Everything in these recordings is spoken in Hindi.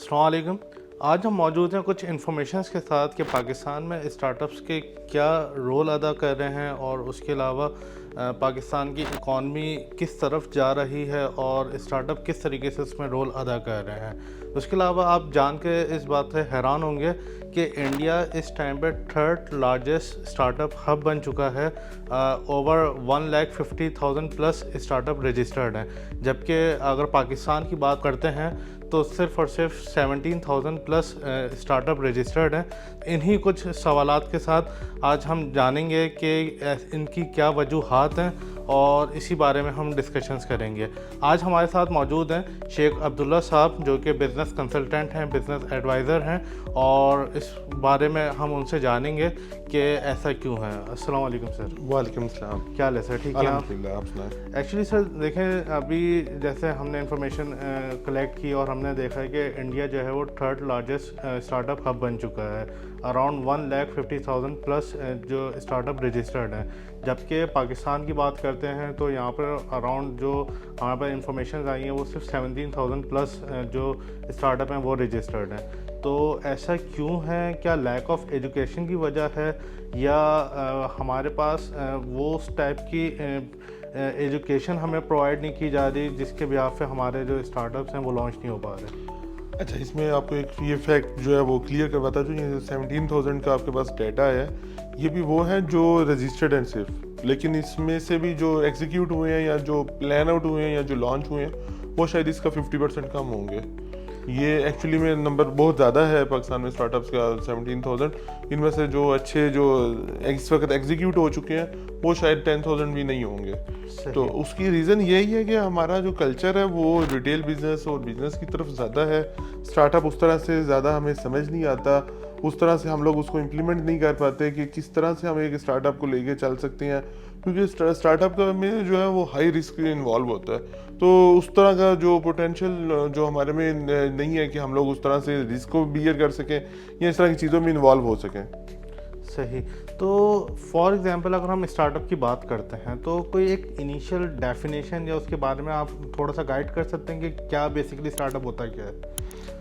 अस्सलाम वालेकुम। आज हम मौजूद हैं कुछ इन्फॉर्मेशंस के साथ कि पाकिस्तान में स्टार्टअप्स के क्या रोल अदा कर रहे हैं और उसके अलावा पाकिस्तान की इकॉनमी किस तरफ जा रही है और स्टार्टअप किस तरीके से उसमें रोल अदा कर रहे हैं। उसके अलावा आप जान के इस बात से हैरान होंगे कि इंडिया इस टाइम पे थर्ड लार्जेस्ट स्टार्टअप हब बन चुका है। ओवर 1,50,000 प्लस स्टार्टअप रजिस्टर्ड हैं, जबकि अगर पाकिस्तान की बात करते हैं तो सिर्फ़ और सिर्फ 17,000 प्लस स्टार्टअप रजिस्टर्ड हैं। इन्हीं कुछ सवालात के साथ आज हम जानेंगे कि इनकी क्या वजूहात हैं और इसी बारे में हम डिस्कशंस करेंगे। आज हमारे साथ मौजूद हैं शेख अब्दुल्ला साहब, जो कि बिज़नेस कंसल्टेंट हैं, बिज़नेस एडवाइज़र हैं, और इस बारे में हम उनसे जानेंगे कि ऐसा क्यों है। अस्सलाम वालेकुम सर। वालेकुम सलाम। क्या हाल है सर? ठीक है आप? अल्हम्दुलिल्लाह, आप सुनाएं। एक्चुअली सर देखें, अभी जैसे हमने इन्फॉर्मेशन कलेक्ट की और हमने देखा है कि इंडिया जो है वो थर्ड लार्जेस्ट स्टार्टअप हब बन चुका है। अराउंड 1,50,000 प्लस जो स्टार्टअप रजिस्टर्ड हैं, जबकि पाकिस्तान की बात करते हैं तो यहाँ पर अराउंड जो हमारे पास इंफॉर्मेशन आई हैं वो सिर्फ 17,000 प्लस जो स्टार्टअप हैं वो रजिस्टर्ड हैं। तो ऐसा क्यों है? क्या लैक ऑफ एजुकेशन की वजह है या हमारे पास वो उस टाइप की एजुकेशन हमें प्रोवाइड नहीं की जा रही जिसके बिहाफ पे हमारे जो स्टार्टअप्स हैं वो लॉन्च नहीं हो पा रहे? अच्छा, इसमें आपको एक ये फैक्ट जो है वो क्लियर करवाता हूँ। ये 17,000 का आपके पास डाटा है, ये भी वो है जो रजिस्टर्ड हैं सिर्फ, लेकिन इसमें से भी जो एग्जीक्यूट हुए हैं या जो प्लान आउट हुए हैं या जो लॉन्च हुए हैं वो शायद इसका 50% कम होंगे। ये एक्चुअली में नंबर बहुत ज़्यादा है पाकिस्तान में स्टार्टअप्स का, 17,000। इनमें से जो अच्छे जो इस वक्त एग्जीक्यूट हो चुके हैं वो शायद 10,000 भी नहीं होंगे। तो उसकी रीज़न यही है कि हमारा जो कल्चर है वो रिटेल बिजनेस और बिजनेस की तरफ ज़्यादा है। स्टार्टअप उस तरह से ज़्यादा हमें समझ नहीं आता, उस तरह से हम लोग उसको इम्प्लीमेंट नहीं कर पाते कि किस तरह से हम एक स्टार्टअप को लेके चल सकते हैं, क्योंकि स्टार्टअप का में जो है वो हाई रिस्क इन्वॉल्व होता है। तो उस तरह का जो पोटेंशियल जो हमारे में नहीं है कि हम लोग उस तरह से रिस्क को बियर कर सकें या इस तरह की चीज़ों में इन्वॉल्व हो सकें। सही। तो फॉर एग्जांपल अगर हम स्टार्टअप की बात करते हैं तो कोई एक इनिशियल डेफिनेशन या उसके बारे में आप थोड़ा सा गाइड कर सकते हैं कि क्या बेसिकली स्टार्टअप होता है, क्या है?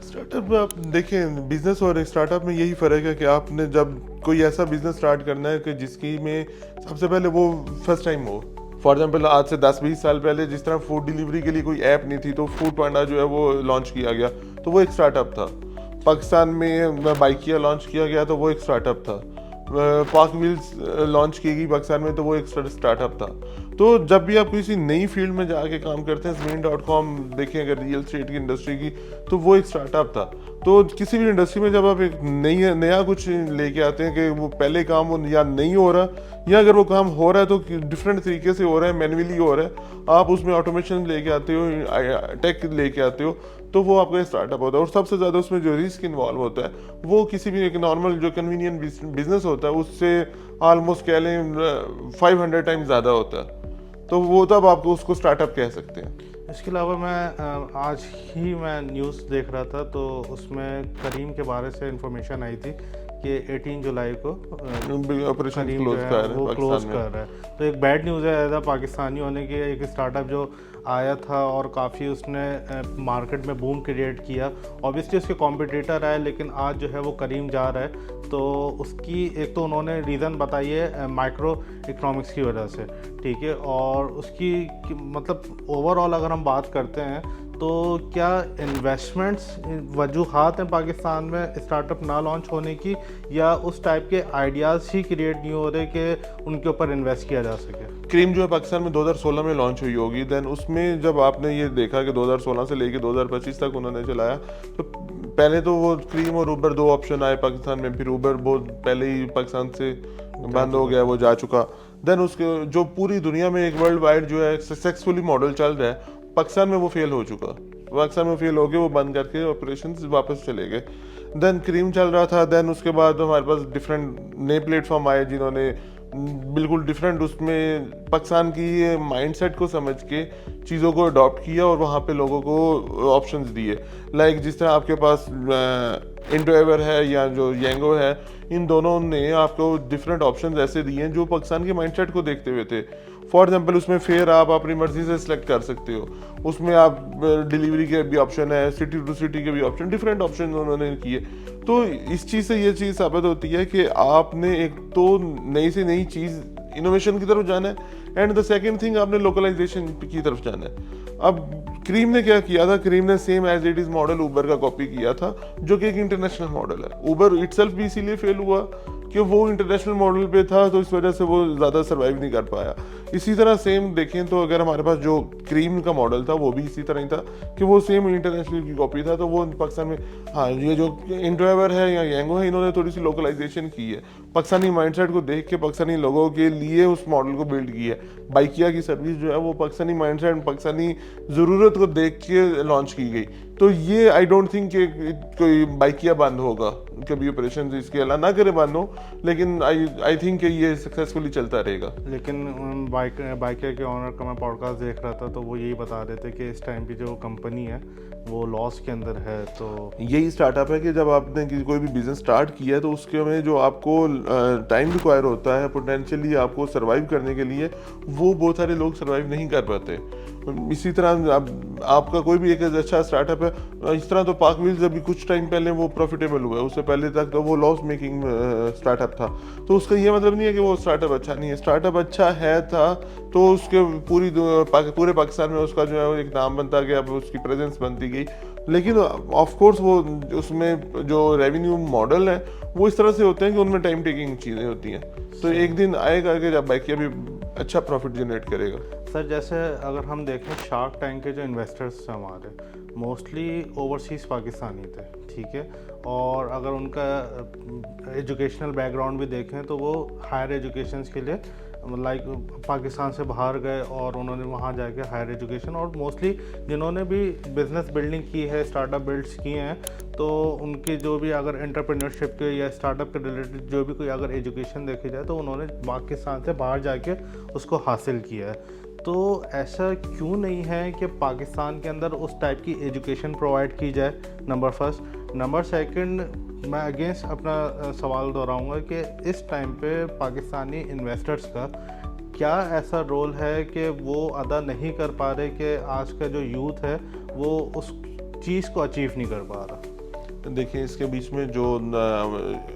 स्टार्टअप आप देखें, बिजनेस और स्टार्टअप में यही फ़र्क है कि आपने जब कोई ऐसा बिजनेस स्टार्ट करना है कि जिसकी में सबसे पहले वो फर्स्ट टाइम हो। फॉर एग्जांपल आज से 10-20 साल पहले जिस तरह फूड डिलीवरी के लिए कोई ऐप नहीं थी तो फूड पांडा जो है वो लॉन्च किया गया, तो वो एक स्टार्टअप था। पाकिस्तान में बाइकिया लॉन्च किया गया तो वो एक स्टार्टअप था। पार्क व्हील्स लॉन्च की गई पाकिस्तान में तो वो एक स्टार्टअप था। तो जब भी आप किसी नई फील्ड में जाके काम करते हैं, Zmin.com देखें अगर रियल एस्टेट की इंडस्ट्री की, तो वो एक स्टार्टअप था। तो किसी भी इंडस्ट्री में जब आप एक नया कुछ लेके आते हैं कि वो पहले काम वो या नहीं हो रहा, या अगर वो काम हो रहा है तो डिफरेंट तरीके से हो रहा है, मैन्युअली हो रहा है, आप उसमें ऑटोमेशन लेके आते हो, टेक लेके आते हो, तो वो आपका स्टार्टअप होता है। और सबसे ज़्यादा उसमें जो रिस्क इन्वॉल्व होता है वो किसी भी एक नॉर्मल जो कन्वीनियंट बिजनेस होता है उससे ऑलमोस्ट कह लें 500 टाइम्स ज़्यादा होता है। तो वो तब आप उसको स्टार्टअप कह सकते हैं। इसके अलावा मैं आज ही मैं न्यूज़ देख रहा था तो उसमें करीम के बारे से इंफॉर्मेशन आई थी कि 18 जुलाई को ऑपरेशन करीम क्लोज जो है कर रहे वो हैं क्लोज पाकिस्तान कर में। रहा है। तो एक बैड न्यूज़ है एज अ पाकिस्तानी होने की। एक स्टार्टअप जो आया था और काफ़ी उसने मार्केट में बूम क्रिएट किया, ऑब्वियसली उसके कॉम्पिटिटर आए, लेकिन आज जो है वो करीम जा रहा है। तो उसकी एक तो उन्होंने रीज़न बताई है माइक्रो इकोनॉमिक्स की वजह से, ठीक है, और उसकी मतलब ओवरऑल अगर हम बात करते हैं तो क्या इन्वेस्टमेंट्स वजूहात हैं पाकिस्तान में स्टार्टअप ना लॉन्च होने की, या उस टाइप के आइडियाज़ ही क्रिएट नहीं हो रहे कि उनके ऊपर इन्वेस्ट किया जा सके? क्रीम जो है पाकिस्तान में 2016 में लॉन्च हुई होगी। देन उसमें जब आपने ये देखा कि 2016 से लेके 2025 तक उन्होंने चलाया, तो पहले तो वो क्रीम और उबर दो ऑप्शन आए पाकिस्तान में, फिर उबर बहुत पहले ही पाकिस्तान से बंद हो गया, वो जा चुका। देन उसके जो पूरी दुनिया में एक वर्ल्ड वाइड जो है सक्सेसफुली मॉडल चल रहा है, पाकिस्तान में वो फेल हो चुका। पाकिस्तान में फेल हो गए, वो बंद करके ऑपरेशन वापस चले गए। देन क्रीम चल रहा था। देन उसके बाद हमारे पास डिफरेंट नए प्लेटफॉर्म आए जिन्होंने बिल्कुल डिफरेंट उसमें पाकिस्तान की माइंडसेट को समझ के चीज़ों को अडॉप्ट किया और वहाँ पे लोगों को ऑप्शंस दिए। लाइक जिस तरह आपके पास इंडोएवर है या जो येंगो है, इन दोनों ने आपको डिफरेंट ऑप्शंस ऐसे दिए हैं जो पाकिस्तान के माइंडसेट को देखते हुए थे। फॉर एग्जांपल उसमें फेयर आप अपनी मर्जी से सिलेक्ट कर सकते हो, उसमें आप डिलीवरी के भी ऑप्शन है, सिटी टू सिटी के भी ऑप्शन, डिफरेंट ऑप्शन उन्होंने किए। तो इस चीज़ से ये चीज़ साबित होती है कि आपने एक तो नई से नई चीज़ इनोवेशन की तरफ जाना है, एंड द सेकेंड थिंग आपने लोकलाइजेशन की तरफ जाना है। अब क्रीम ने क्या किया था, क्रीम ने same as it is model Uber का कॉपी किया था, जो कि एक इंटरनेशनल मॉडल है। उबर इटसेल्फ भी इसीलिए फेल हुआ कि वो इंटरनेशनल मॉडल पे था, तो इस वजह से वो ज़्यादा सर्वाइव नहीं कर पाया। इसी तरह सेम देखें तो अगर हमारे पास जो क्रीम का मॉडल था वो भी इसी तरह ही था कि वो सेम इंटरनेशनल की कॉपी था, तो वो पाकिस्तान में, हाँ ये जो इंड्राइवर है या यंगो है, इन्होंने थोड़ी सी लोकलाइजेशन की है, पाकिस्तानी माइंडसेट को देख के पाकिस्तानी लोगों के लिए उस मॉडल को बिल्ड किया है। बाइकिया की सर्विस जो है वो पाकिस्तानी माइंडसेट, पाकिस्तानी ज़रूरत को देख के लॉन्च की गई। तो ये आई डोंट थिंक कि कोई बाइकिया बंद होगा, कभी ऑपरेशन इसके अल्लाह ना करे बंद हो, लेकिन आई थिंक कि ये सक्सेसफुली चलता रहेगा। लेकिन बाइकर के ऑनर का मैं पॉडकास्ट देख रहा था, तो वो यही बता रहे थे कि इस टाइम की जो कंपनी है वो लॉस के अंदर है। तो यही स्टार्टअप है कि जब आपने कोई भी बिजनेस स्टार्ट किया है तो उसके में जो आपको टाइम रिक्वायर होता है पोटेंशियली आपको सर्वाइव करने के लिए, वो बहुत सारे लोग सर्वाइव नहीं कर पाते। इसी तरह आपका कोई भी एक अच्छा स्टार्टअप है, इस तरह तो पार्क व्हील्स अभी कुछ टाइम पहले वो प्रॉफिटेबल हुआ है, उससे पहले तक तो वो लॉस मेकिंग स्टार्टअप था। तो उसका ये मतलब नहीं है कि वो स्टार्टअप अच्छा नहीं है, स्टार्टअप अच्छा है था तो उसके पूरे पाकिस्तान में उसका जो है एक नाम बनता गया, उसकी प्रेजेंस बनती गई। लेकिन ऑफ कोर्स वो उसमें जो रेवेन्यू मॉडल है वो इस तरह से होते हैं कि उनमें टाइम टेकिंग चीज़ें होती हैं, तो एक दिन आएगा कि जब बाइकिया भी अच्छा प्रॉफिट जनरेट करेगा। सर जैसे अगर हम देखें शार्क टैंक के जो इन्वेस्टर्स थे हमारे, मोस्टली ओवरसीज़ पाकिस्तानी थे, ठीक है, और अगर उनका एजुकेशनल बैकग्राउंड भी देखें तो वो हायर एजुकेशन के लिए लाइक पाकिस्तान से बाहर गए और उन्होंने वहाँ जाके हायर एजुकेशन, और मोस्टली जिन्होंने भी बिज़नेस बिल्डिंग की है, स्टार्टअप बिल्ड्स किए हैं, तो उनकी जो भी अगर एंटरप्रेन्योरशिप के या स्टार्टअप के रिलेटेड जो भी कोई अगर एजुकेशन देखी जाए तो उन्होंने पाकिस्तान से बाहर जाके उसको हासिल किया है। तो ऐसा क्यों नहीं है कि पाकिस्तान के अंदर उस टाइप की एजुकेशन प्रोवाइड की जाए, नंबर फर्स्ट। नंबर सेकंड, मैं अगेंस्ट अपना सवाल दोहराऊंगा कि इस टाइम पे पाकिस्तानी इन्वेस्टर्स का क्या ऐसा रोल है कि वो अदा नहीं कर पा रहे कि आज का जो यूथ है वो उस चीज़ को अचीव नहीं कर पा रहा। देखिए इसके बीच में जो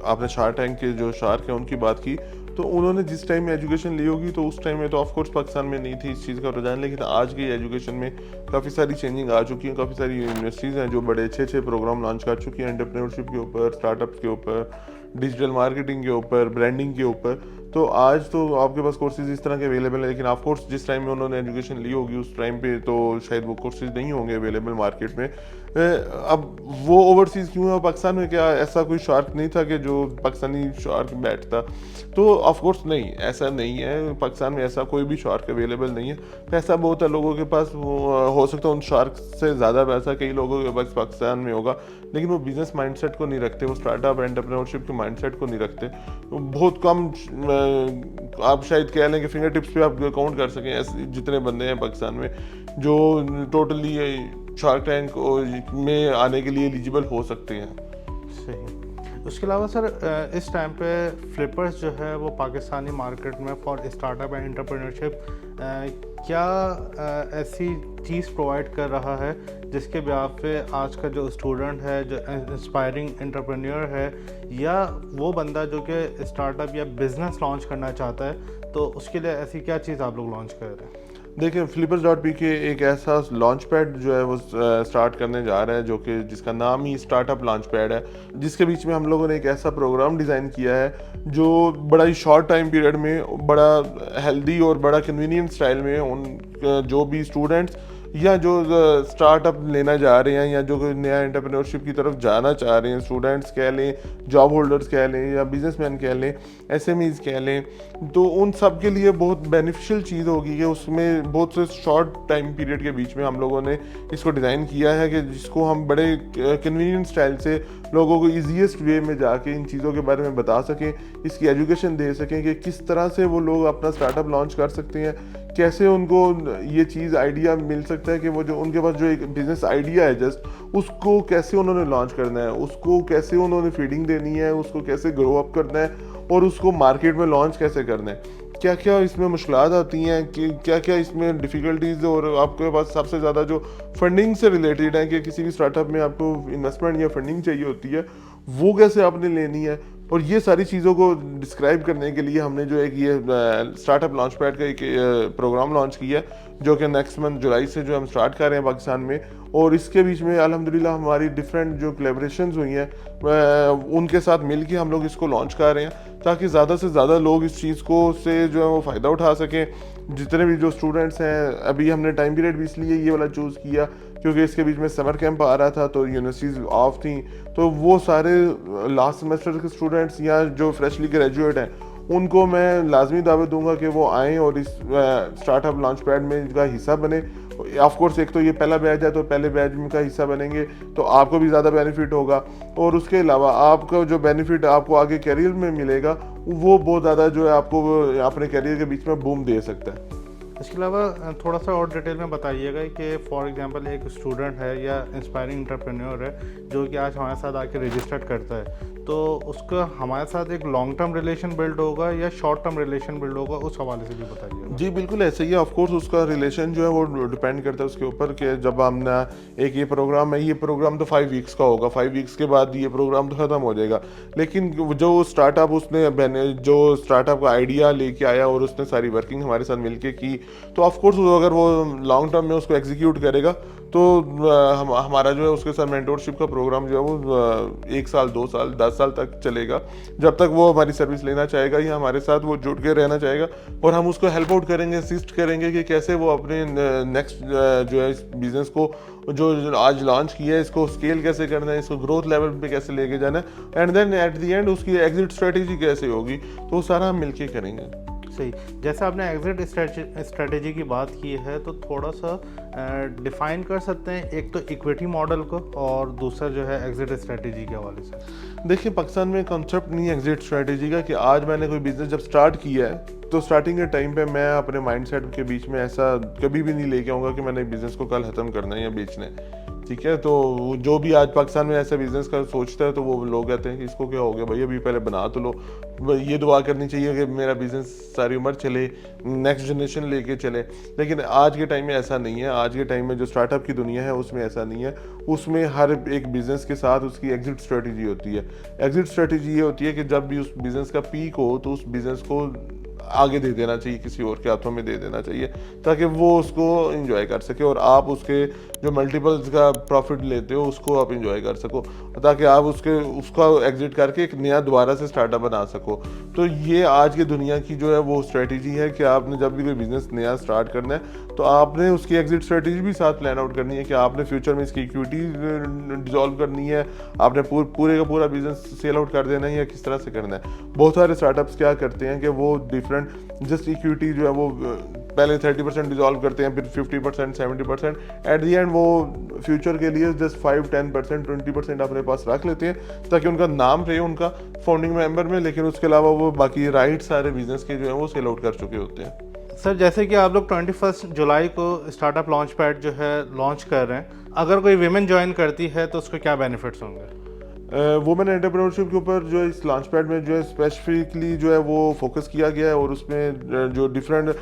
आपने शार्क टैंक के जो शार्क है उनकी बात की, तो उन्होंने जिस टाइम में एजुकेशन ली होगी तो उस टाइम में तो ऑफ कोर्स पाकिस्तान में नहीं थी इस चीज़ का रुझान, लेकिन आज की एजुकेशन में काफ़ी सारी चेंजिंग आ चुकी है, काफ़ी सारी यूनिवर्सिटीज़ हैं जो बड़े अच्छे प्रोग्राम लॉन्च कर चुकी हैं एंटरप्रेन्योरशिप के ऊपर, स्टार्टअप्स के ऊपर, डिजिटल मार्केटिंग के ऊपर, ब्रांडिंग के ऊपर। तो आज तो आपके पास कोर्सेज इस तरह के अवेलेबल है, लेकिन ऑफ कोर्स जिस टाइम में उन्होंने एजुकेशन ली होगी उस टाइम पे तो शायद वो कोर्सेज नहीं होंगे अवेलेबल मार्केट में। अब वो ओवरसीज़ क्यों है, पाकिस्तान में क्या ऐसा कोई शार्क नहीं था कि जो पाकिस्तानी शार्क बैठता? तो ऑफ कोर्स नहीं, ऐसा नहीं है, पाकिस्तान में ऐसा कोई भी शार्क अवेलेबल नहीं है। पैसा बहुत है लोगों के पास, वो हो सकता है उन शार्क से ज़्यादा पैसा कई लोगों के पास पाकिस्तान में होगा, लेकिन वो बिजनेस माइंडसेट को नहीं रखते, वो स्टार्टअप एंटरप्रेन्योरशिप के माइंडसेट को नहीं रखते। बहुत कम, आप शायद कह लें कि फिंगर टिप्स पे आप काउंट कर सकें ऐसे जितने बंदे हैं पाकिस्तान में जो टोटली शार्क टैंक में आने के लिए एलिजिबल हो सकते हैं। सही। उसके अलावा सर इस टाइम पे फ्लिपर्स जो है वो पाकिस्तानी मार्केट में फॉर स्टार्टअप एंड एंटरप्रेन्योरशिप क्या ऐसी चीज़ प्रोवाइड कर रहा है जिसके ब्याह पे आज का जो स्टूडेंट है, जो इंस्पायरिंग एंटरप्रेन्योर है, या वो बंदा जो कि स्टार्टअप या बिज़नेस लॉन्च करना चाहता है, तो उसके लिए ऐसी क्या चीज़ आप लोग लॉन्च कर रहे हैं? देखिए Flippers.pk एक ऐसा लॉन्च पैड जो है वो स्टार्ट करने जा रहा है, जो कि जिसका नाम ही स्टार्टअप लॉन्च पैड है, जिसके बीच में हम लोगों ने एक ऐसा प्रोग्राम डिज़ाइन किया है जो बड़ा ही शॉर्ट टाइम पीरियड में बड़ा हेल्दी और बड़ा कन्वीनियंट स्टाइल में उन जो भी स्टूडेंट्स या जो स्टार्टअप लेना जा रहे हैं या जो नया एंटरप्रेन्योरशिप की तरफ जाना चाह रहे हैं, स्टूडेंट्स कह लें, जॉब होल्डर्स कह लें या बिजनेसमैन कह लें, एसएमईज कह लें, तो उन सब के लिए बहुत बेनिफिशियल चीज़ होगी कि उसमें बहुत से शॉर्ट टाइम पीरियड के बीच में हम लोगों ने इसको डिज़ाइन किया है कि जिसको हम बड़े कन्वीनियंट स्टाइल से लोगों को ईजीएस्ट वे में जाके इन चीज़ों के बारे में बता सकें, इसकी एजुकेशन दे सकें कि किस तरह से वो लोग अपना स्टार्टअप लॉन्च कर सकते हैं, कैसे उनको ये चीज़ आइडिया मिल सकता है कि वो जो उनके पास जो एक बिज़नेस आइडिया है जस्ट उसको कैसे उन्होंने लॉन्च करना है, उसको कैसे उन्होंने फीडिंग देनी है, उसको कैसे ग्रो अप करना है और उसको मार्केट में लॉन्च कैसे करना है, क्या क्या इसमें मुश्किलात आती हैं, कि क्या क्या इसमें डिफ़िकल्टीज़, और आपके पास सबसे ज़्यादा जो फंडिंग से रिलेटेड है कि किसी भी स्टार्टअप में आपको इन्वेस्टमेंट या फंडिंग चाहिए होती है, वो कैसे आपने लेनी है। और ये सारी चीज़ों को डिस्क्राइब करने के लिए हमने जो एक ये स्टार्टअप लॉन्च पैड का एक प्रोग्राम लॉन्च किया है, जो कि नेक्स्ट मंथ जुलाई से जो हम स्टार्ट कर रहे हैं पाकिस्तान में। और इसके बीच में अल्हम्दुलिल्लाह हमारी डिफरेंट जो कोलैबोरेशंस हुई हैं उनके साथ मिल के हम लोग इसको लॉन्च कर रहे हैं, ताकि ज़्यादा से ज़्यादा लोग इस चीज़ को से जो है वो फ़ायदा उठा सकें। जितने भी जो स्टूडेंट्स हैं, अभी हमने टाइम पीरियड भी इसलिए ये वाला चूज़ किया क्योंकि इसके बीच में समर कैंप आ रहा था, तो यूनिवर्सिटीज़ ऑफ थी, तो वो सारे लास्ट सेमेस्टर के स्टूडेंट्स या जो फ्रेशली ग्रेजुएट हैं उनको मैं लाजमी दावत दूंगा कि वो आएँ और इस स्टार्टअप लॉन्च पैड में का हिस्सा बने। ऑफ कोर्स एक तो ये पहला बैच है, तो पहले बैच में का हिस्सा बनेंगे तो आपको भी ज़्यादा बेनिफिट होगा, और उसके अलावा आपका जो बेनिफिट आपको आगे करियर में मिलेगा वो बहुत ज़्यादा जो है आपको अपने करियर के बीच में बूम दे सकता है। इसके अलावा थोड़ा सा और डिटेल में बताइएगा कि फॉर एग्जांपल एक स्टूडेंट है या इंस्पायरिंग एंटरप्रेन्योर है जो कि आज हमारे साथ आके रजिस्टर्ड करता है, तो उसका हमारे साथ एक लॉन्ग टर्म रिलेशन बिल्ड होगा या शॉर्ट टर्म रिलेशन बिल्ड होगा, उस हवाले से भी बताइएगा। जी बिल्कुल ऐसे ही है। ऑफ कोर्स उसका रिलेशन जो है वो डिपेंड करता है उसके ऊपर कि जब हमने एक ये प्रोग्राम है, ये प्रोग्राम तो 5 वीक्स का होगा, 5 वीक्स के बाद ये प्रोग्राम तो ख़त्म हो जाएगा। लेकिन जो स्टार्टअप जो स्टार्टअप का आइडिया लेके आया और उसने सारी वर्किंग हमारे साथ मिलके की, तो ऑफ कोर्स अगर वो लॉन्ग टर्म में उसको एग्जीक्यूट करेगा तो हमारा जो है उसके साथ मेंटोरशिप का प्रोग्राम जो है वो 1 साल 2 साल 10 साल तक चलेगा, जब तक वो हमारी सर्विस लेना चाहेगा या हमारे साथ वो जुड़ के रहना चाहेगा। और हम उसको हेल्प आउट करेंगे, असिस्ट करेंगे कि कैसे वो अपने नेक्स्ट जो है इस बिज़नेस को जो आज लॉन्च किया है इसको स्केल कैसे करना है, इसको ग्रोथ लेवल पे कैसे लेके जाना है, and then at the end उसकी एग्जिट स्ट्रेटेजी कैसे होगी, तो वो सारा हम मिलके करेंगे। सही, जैसे आपने एग्जिट स्ट्रेटेजी की बात की है तो थोड़ा सा डिफाइन कर सकते हैं, एक तो इक्विटी मॉडल को और दूसरा जो है एग्जिट स्ट्रेटेजी के हवाले से। देखिए पाकिस्तान में कॉन्सेप्ट नहीं है एग्जिट स्ट्रेटेजी का कि आज मैंने कोई बिजनेस जब स्टार्ट किया है तो स्टार्टिंग के टाइम पे मैं अपने माइंडसेट के बीच में ऐसा कभी भी नहीं लेके आऊँगा कि मैंने बिजनेस को कल ख़त्म करना है या बेचना है। ठीक है, तो जो भी आज पाकिस्तान में ऐसा बिजनेस का सोचता है तो वो लोग कहते हैं कि इसको क्या हो गया भाई, अभी पहले बना तो लो। ये दुआ करनी चाहिए कि मेरा बिजनेस सारी उम्र चले, नेक्स्ट जनरेशन लेके चले। लेकिन आज के टाइम में ऐसा नहीं है। आज के टाइम में जो स्टार्टअप की दुनिया है उसमें ऐसा नहीं है। उसमें हर एक बिजनेस के साथ उसकी एग्जिट स्ट्रेटेजी होती है। एग्जिट स्ट्रेटेजी ये होती है कि जब भी उस बिजनेस का पीक हो तो उस बिजनेस को आगे दे देना चाहिए, किसी और के हाथों में दे देना चाहिए, ताकि वो उसको एंजॉय कर सके और आप उसके जो मल्टीपल्स का प्रॉफिट लेते हो उसको आप एंजॉय कर सको, ताकि आप उसका एग्जिट करके एक नया दोबारा से स्टार्टअप बना सको। तो ये आज की दुनिया की जो है वो स्ट्रेटेजी है कि आपने जब भी कोई बिजनेस नया स्टार्ट करना है तो आपने उसकी एग्जिट स्ट्रेटेजी भी साथ प्लान आउट करनी है कि आपने फ्यूचर में इसकी इक्विटी डिजॉल्व करनी है, आपने पूरे का पूरा बिजनेस सेल आउट कर देना है या किस तरह से करना है। बहुत सारे स्टार्टअप्स क्या करते हैं कि वो डिफरेंट जस्ट इक्विटी जो है वो पहले 30% डिजॉल्व करते हैं, फिर 50% 70%, एट द एंड वो फ्यूचर के लिए जस्ट 5-10% 20% अपने पास रख लेते हैं ताकि उनका नाम रहे उनका फाउंडिंग मेंबर में, लेकिन उसके अलावा वो बाकी राइट सारे बिजनेस के जो है वो सेल आउट कर चुके होते हैं। सर जैसे कि आप लोग 21 जुलाई को स्टार्टअप लॉन्च पैड जो है लॉन्च कर रहे हैं, अगर कोई विमेन ज्वाइन करती है तो उसको क्या बेनिफिट्स होंगे? वुमेन एंटरप्रेन्योरशिप के ऊपर जो है इस लॉन्च पैड में जो है स्पेसिफिकली जो है वो फोकस किया गया है, और उसमें जो different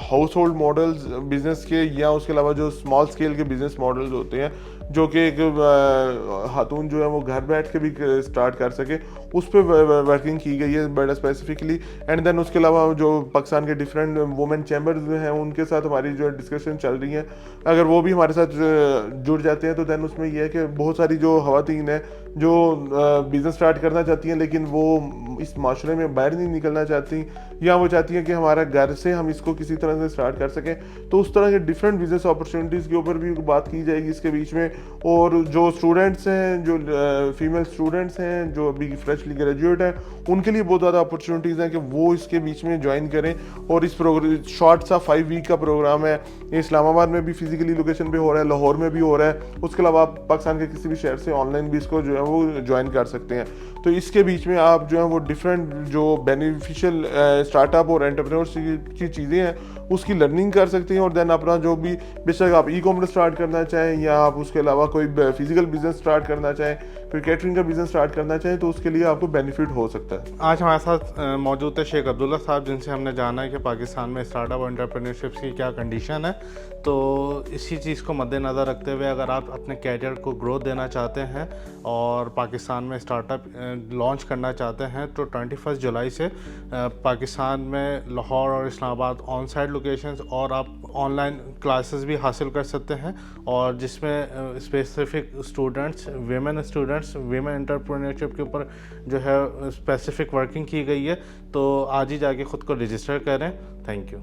house hold models business के या उसके अलावा जो स्मॉल स्केल के बिजनेस मॉडल्स होते हैं जो कि एक खातून जो है वो घर बैठ के भी स्टार्ट कर सके, उस पर वर्किंग की गई है बड़ा स्पेसिफिकली। एंड देन उसके अलावा जो पाकिस्तान के डिफरेंट वुमेन चैम्बर्स जो हैं उनके साथ हमारी जो डिस्कशन चल रही है, अगर वो भी हमारे साथ जुड़ जाते हैं तो देन उसमें यह है कि बहुत सारी जो खवातीन हैं जो बिज़नेस स्टार्ट करना चाहती हैं लेकिन वो इस माशरे में बाहर नहीं निकलना चाहती, या वो चाहती हैं कि हमारा घर से हम इसको किसी तरह से स्टार्ट कर सकें, तो उस तरह के डिफरेंट बिजनेस अपॉर्चुनिटीज़ के ऊपर भी बात की जाएगी इसके बीच में। और जो स्टूडेंट्स हैं, जो फीमेल स्टूडेंट्स हैं जो अभी फ्रेशली ग्रेजुएट हैं, उनके लिए बहुत ज़्यादा अपॉर्चुनिटीज़ हैं कि वो इसके बीच में ज्वाइन करें। और इस प्रोग्राम शॉर्ट सा 5 वीक का प्रोग्राम है, इस्लामाबाद में भी फिजिकली लोकेशन पे हो रहा है, लाहौर में भी हो रहा है, उसके अलावा आप पाकिस्तान के किसी भी शहर से ऑनलाइन भी इसको जो है वो ज्वाइन कर सकते हैं। तो इसके बीच में आप जो है वो डिफरेंट जो बेनिफिशियल स्टार्टअप और एंटरप्रेन्योरशिप की चीज़ें हैं उसकी लर्निंग कर सकते हैं, और देन अपना जो भी बेशक आप ई कॉमर्स स्टार्ट करना चाहें या आप उसके अलावा कोई फिजिकल बिजनेस स्टार्ट करना चाहें, फिर कैटरिंग का बिजनेस स्टार्ट करना चाहें तो उसके लिए आपको बेनिफिट हो सकता है। आज हमारे साथ मौजूद है शेख अब्दुल्ला साहब, जिनसे हमने जाना है कि पाकिस्तान में स्टार्टअप और एंटरप्रेन्योरशिप की क्या कंडीशन है। तो इसी चीज़ को मद्देनज़र रखते हुए अगर आप अपने कैरियर को ग्रोथ देना चाहते हैं और पाकिस्तान में स्टार्टअप लॉन्च करना चाहते हैं तो 21 जुलाई से पाकिस्तान में लाहौर और इस्लामाबाद ऑन साइट लोकेशंस और आप ऑनलाइन क्लासेस भी हासिल कर सकते हैं, और जिसमें स्पेसिफिक स्टूडेंट्स वीमेन एंटरप्रेन्योरशिप के ऊपर जो है स्पेसिफिक वर्किंग की गई है। तो आज ही जाके ख़ुद को रजिस्टर करें। Thank you.